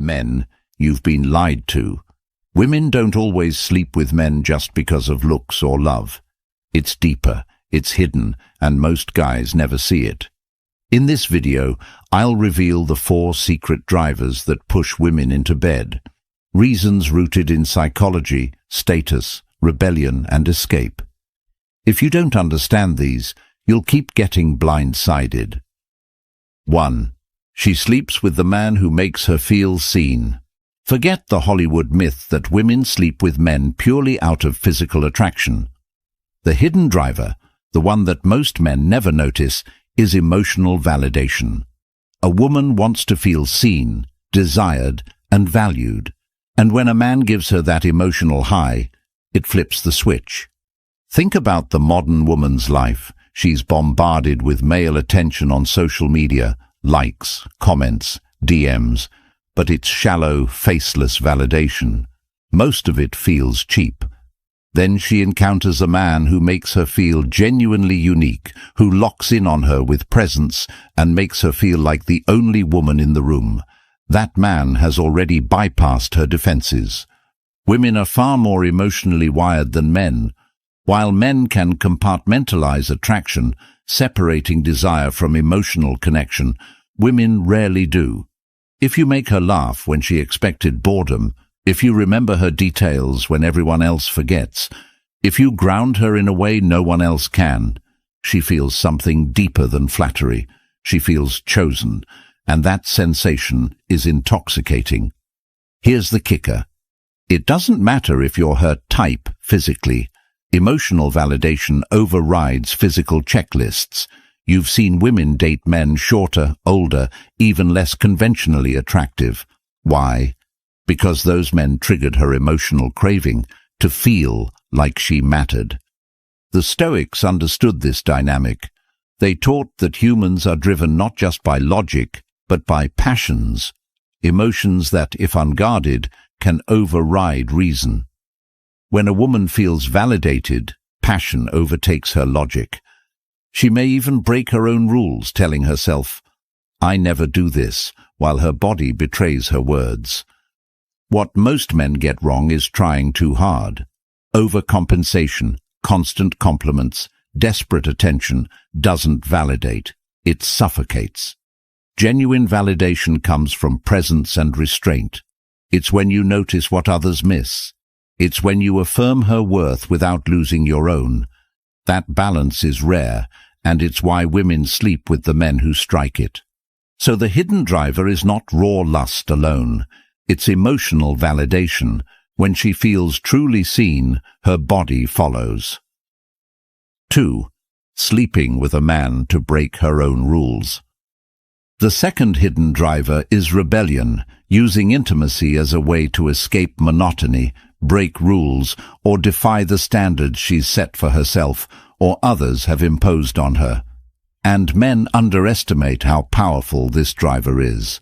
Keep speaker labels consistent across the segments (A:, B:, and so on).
A: Men, you've been lied to. Women don't always sleep with men just because of looks or love. It's deeper, it's hidden, and most guys never see it. In this video, I'll reveal the 4 secret drivers that push women into bed. Reasons rooted in psychology, status, rebellion, and escape. If you don't understand these, you'll keep getting blindsided. 1. She sleeps with the man who makes her feel seen. Forget the Hollywood myth that women sleep with men purely out of physical attraction. The hidden driver, the one that most men never notice, is emotional validation. A woman wants to feel seen, desired, and valued, and when a man gives her that emotional high, it flips the switch. Think about the modern woman's life. She's bombarded with male attention on social media, likes, comments, DMs, but it's shallow, faceless validation. Most of it feels cheap. Then she encounters a man who makes her feel genuinely unique, who locks in on her with presence and makes her feel like the only woman in the room. That man has already bypassed her defenses. Women are far more emotionally wired than men. While men can compartmentalize attraction, separating desire from emotional connection, women rarely do. If you make her laugh when she expected boredom, if you remember her details when everyone else forgets, if you ground her in a way no one else can, she feels something deeper than flattery. She feels chosen, and that sensation is intoxicating. Here's the kicker. It doesn't matter if you're her type physically. Emotional validation overrides physical checklists. You've seen women date men shorter, older, even less conventionally attractive. Why? Because those men triggered her emotional craving to feel like she mattered. The Stoics understood this dynamic. They taught that humans are driven not just by logic, but by passions, emotions that, if unguarded, can override reason. When a woman feels validated, passion overtakes her logic. She may even break her own rules, telling herself, "I never do this," while her body betrays her words. What most men get wrong is trying too hard. Overcompensation, constant compliments, desperate attention doesn't validate. It suffocates. Genuine validation comes from presence and restraint. It's when you notice what others miss. It's when you affirm her worth without losing your own. That balance is rare, and it's why women sleep with the men who strike it. So the hidden driver is not raw lust alone. It's emotional validation. When she feels truly seen, her body follows. 2. Sleeping with a man to break her own rules. The second hidden driver is rebellion, using intimacy as a way to escape monotony, break rules, or defy the standards she's set for herself or others have imposed on her. And men underestimate how powerful this driver is.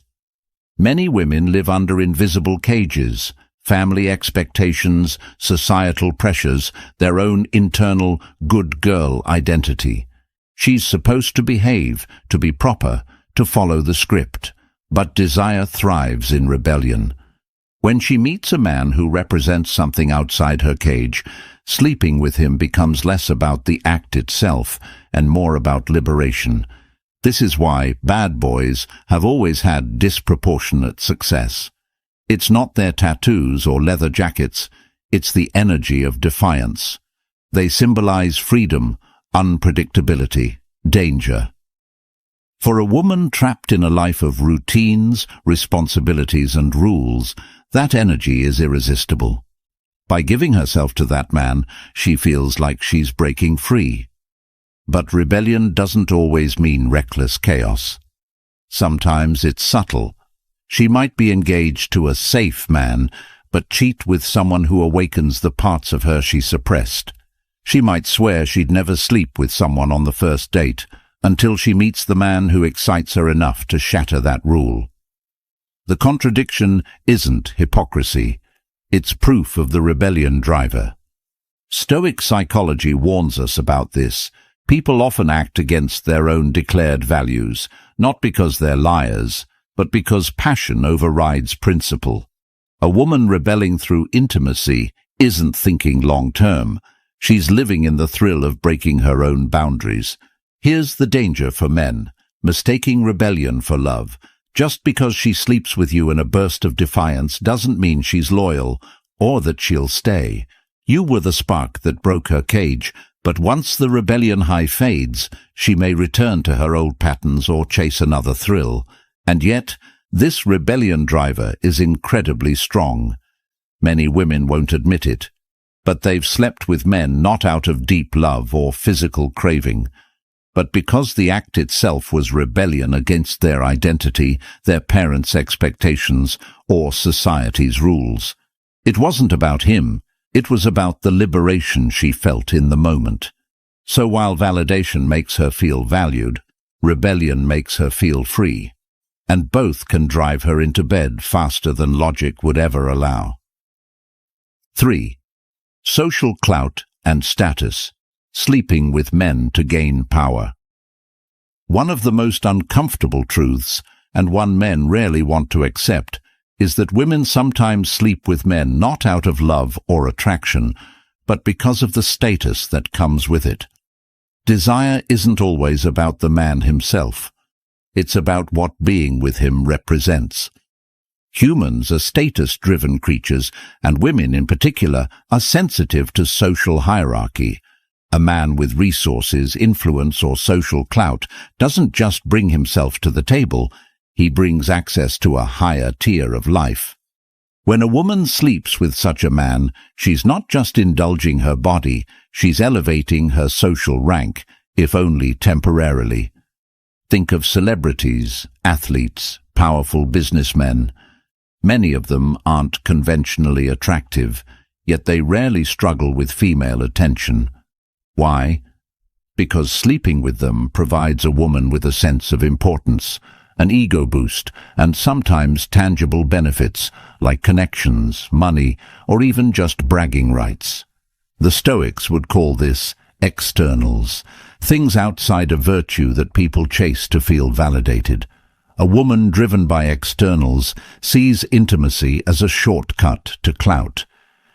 A: Many women live under invisible cages, family expectations, societal pressures, their own internal good girl identity. She's supposed to behave, to be proper, to follow the script, but desire thrives in rebellion. When she meets a man who represents something outside her cage, sleeping with him becomes less about the act itself and more about liberation. This is why bad boys have always had disproportionate success. It's not their tattoos or leather jackets, it's the energy of defiance. They symbolize freedom, unpredictability, danger. For a woman trapped in a life of routines, responsibilities, and rules, that energy is irresistible. By giving herself to that man, she feels like she's breaking free. But rebellion doesn't always mean reckless chaos. Sometimes it's subtle. She might be engaged to a safe man, but cheat with someone who awakens the parts of her she suppressed. She might swear she'd never sleep with someone on the first date, until she meets the man who excites her enough to shatter that rule. The contradiction isn't hypocrisy. It's proof of the rebellion driver. Stoic psychology warns us about this. People often act against their own declared values, not because they're liars, but because passion overrides principle. A woman rebelling through intimacy isn't thinking long-term. She's living in the thrill of breaking her own boundaries. Here's the danger for men: mistaking rebellion for love. Just because she sleeps with you in a burst of defiance doesn't mean she's loyal or that she'll stay. You were the spark that broke her cage, but once the rebellion high fades, she may return to her old patterns or chase another thrill. And yet, this rebellion driver is incredibly strong. Many women won't admit it, but they've slept with men not out of deep love or physical craving, but because the act itself was rebellion against their identity, their parents' expectations, or society's rules. It wasn't about him, it was about the liberation she felt in the moment. So while validation makes her feel valued, rebellion makes her feel free, and both can drive her into bed faster than logic would ever allow. 3. Social clout and status. Sleeping with men to gain power. One of the most uncomfortable truths, and one men rarely want to accept, is that women sometimes sleep with men not out of love or attraction, but because of the status that comes with it. Desire isn't always about the man himself. It's about what being with him represents. Humans are status-driven creatures, and women in particular are sensitive to social hierarchy. A man with resources, influence, or social clout doesn't just bring himself to the table, he brings access to a higher tier of life. When a woman sleeps with such a man, she's not just indulging her body, she's elevating her social rank, if only temporarily. Think of celebrities, athletes, powerful businessmen. Many of them aren't conventionally attractive, yet they rarely struggle with female attention. Why? Because sleeping with them provides a woman with a sense of importance, an ego boost, and sometimes tangible benefits like connections, money, or even just bragging rights. The Stoics would call this externals, things outside of virtue that people chase to feel validated. A woman driven by externals sees intimacy as a shortcut to clout.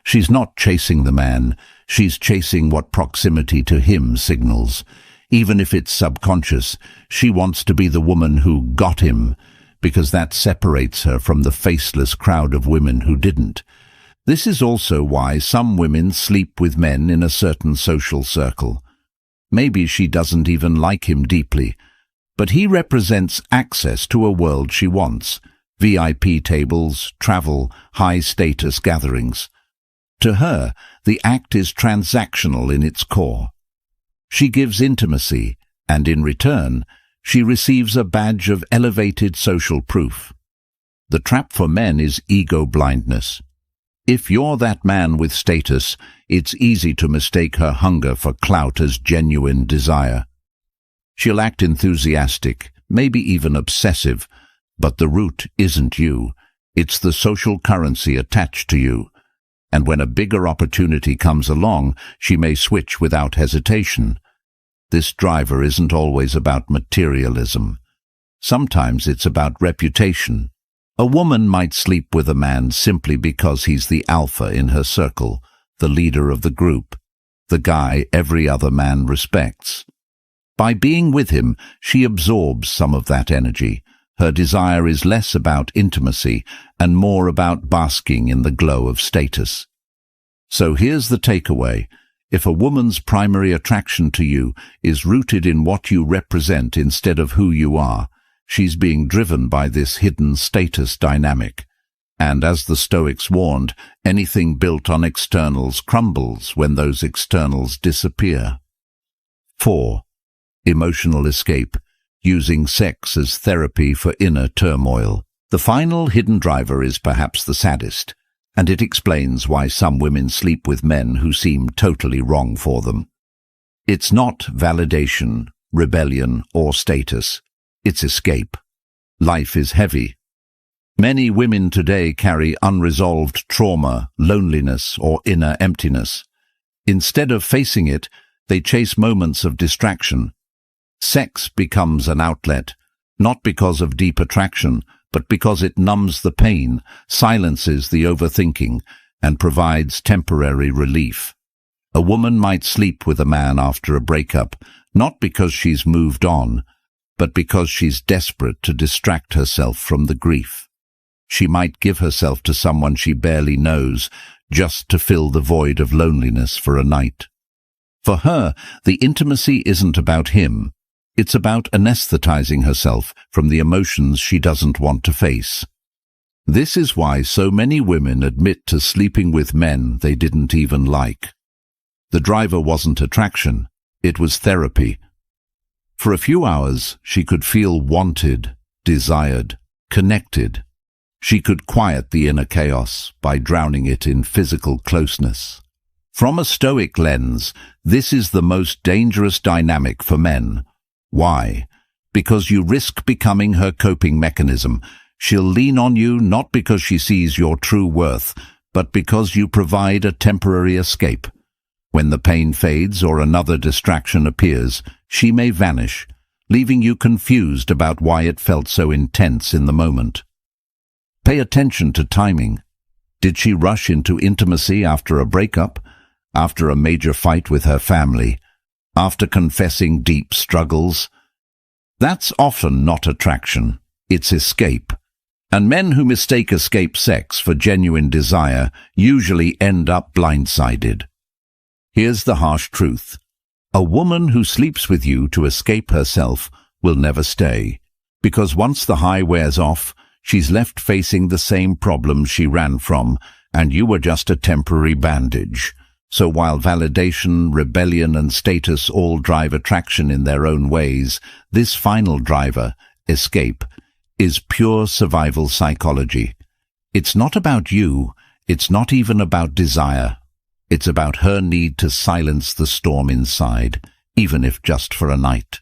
A: She's not chasing the man, she's chasing what proximity to him signals. Even if it's subconscious, she wants to be the woman who got him, because that separates her from the faceless crowd of women who didn't. This is also why some women sleep with men in a certain social circle. Maybe she doesn't even like him deeply, but he represents access to a world she wants: VIP tables, travel, high-status gatherings. To her, the act is transactional in its core. She gives intimacy, and in return, she receives a badge of elevated social proof. The trap for men is ego blindness. If you're that man with status, it's easy to mistake her hunger for clout as genuine desire. She'll act enthusiastic, maybe even obsessive, but the root isn't you. It's the social currency attached to you. And when a bigger opportunity comes along, she may switch without hesitation. This driver isn't always about materialism. Sometimes it's about reputation. A woman might sleep with a man simply because he's the alpha in her circle, the leader of the group, the guy every other man respects. By being with him, she absorbs some of that energy. Her desire is less about intimacy and more about basking in the glow of status. So here's the takeaway. If a woman's primary attraction to you is rooted in what you represent instead of who you are, she's being driven by this hidden status dynamic. And as the Stoics warned, anything built on externals crumbles when those externals disappear. 4. Emotional escape. Using sex as therapy for inner turmoil. The final hidden driver is perhaps the saddest, and it explains why some women sleep with men who seem totally wrong for them. It's not validation, rebellion, or status. It's escape. Life is heavy. Many women today carry unresolved trauma, loneliness, or inner emptiness. Instead of facing it, they chase moments of distraction. Sex becomes an outlet, not because of deep attraction, but because it numbs the pain, silences the overthinking, and provides temporary relief. A woman might sleep with a man after a breakup, not because she's moved on, but because she's desperate to distract herself from the grief. She might give herself to someone she barely knows, just to fill the void of loneliness for a night. For her, the intimacy isn't about him. It's about anesthetizing herself from the emotions she doesn't want to face. This is why so many women admit to sleeping with men they didn't even like. The driver wasn't attraction, it was therapy. For a few hours, she could feel wanted, desired, connected. She could quiet the inner chaos by drowning it in physical closeness. From a Stoic lens, this is the most dangerous dynamic for men. Why? Because you risk becoming her coping mechanism. She'll lean on you not because she sees your true worth, but because you provide a temporary escape. When the pain fades or another distraction appears, she may vanish, leaving you confused about why it felt so intense in the moment. Pay attention to timing. Did she rush into intimacy after a breakup, after a major fight with her family, after confessing deep struggles? That's often not attraction, it's escape. And men who mistake escape sex for genuine desire usually end up blindsided. Here's the harsh truth. A woman who sleeps with you to escape herself will never stay, because once the high wears off, she's left facing the same problems she ran from, and you were just a temporary bandage. So while validation, rebellion, and status all drive attraction in their own ways, this final driver, escape, is pure survival psychology. It's not about you, it's not even about desire. It's about her need to silence the storm inside, even if just for a night.